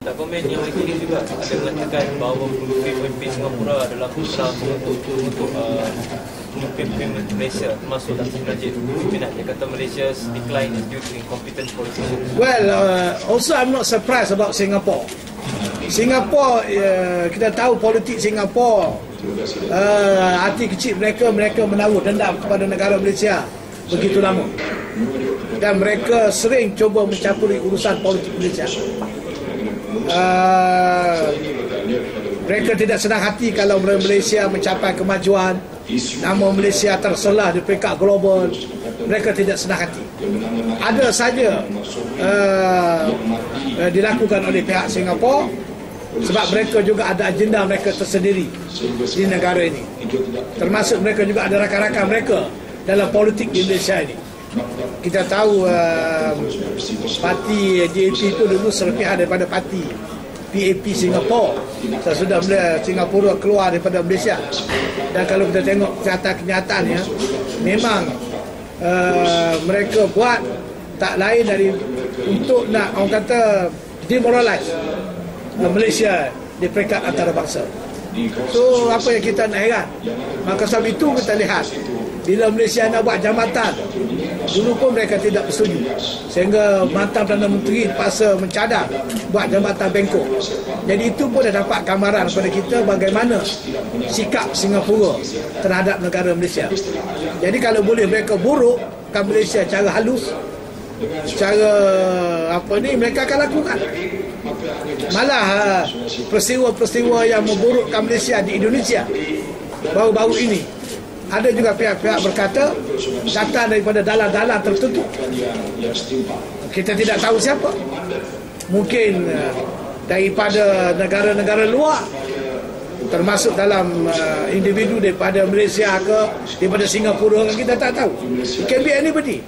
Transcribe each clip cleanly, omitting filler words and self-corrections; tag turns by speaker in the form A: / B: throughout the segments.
A: Tak komen yang ini juga ada mengatakan bahawa PMP Singapura adalah berusaha untuk pemimpin Malaysia termasuk Datuk Najib Pimpinan. Dia kata Malaysia's decline is due to incompetent politicians.
B: Well, also I'm not surprised about Singapore. Singapore, kita tahu politik Singapura, hati kecil mereka menaruh dendam kepada negara Malaysia begitu lama. Dan mereka sering cuba mencampuri urusan politik Malaysia. Mereka tidak senang hati kalau Malaysia mencapai kemajuan, nama Malaysia terselah di peringkat global. Mereka tidak senang hati. Ada saja dilakukan oleh pihak Singapura sebab mereka juga ada agenda mereka tersendiri di negara ini. Termasuk mereka juga ada rakan-rakan mereka dalam politik di Malaysia ini. Kita tahu parti DAP itu dulu serpihan daripada parti PAP Singapura sesudah Singapura keluar daripada Malaysia. Dan kalau kita tengok kenyataannya, memang mereka buat tak lain dari untuk nak, orang kata, demoralize Malaysia di peringkat antarabangsa. So apa yang kita nak heran? Maka sebab itu kita lihat bila Malaysia nak buat jambatan, dulu pun mereka tidak bersetuju, sehingga mantan Perdana Menteri terpaksa mencadang buat jambatan Bangkok. Jadi itu pun dah dapat gambaran kepada kita bagaimana sikap Singapura terhadap negara Malaysia. Jadi kalau boleh mereka burukkan Malaysia secara halus, secara mereka akan lakukan. Malah peristiwa-peristiwa yang memburukkan Malaysia di Indonesia baru-baru ini, ada juga pihak-pihak berkata datang daripada dalang-dalang tertentu. Kita tidak tahu siapa. Mungkin daripada negara-negara luar, termasuk dalam individu daripada Malaysia ke daripada Singapura, kita tak tahu. It can be anybody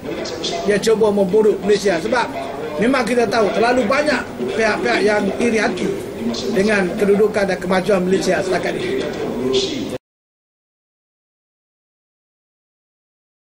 B: yang cuba memburuk Malaysia. Sebab memang kita tahu terlalu banyak pihak-pihak yang iri hati dengan kedudukan dan kemajuan Malaysia setakat ini.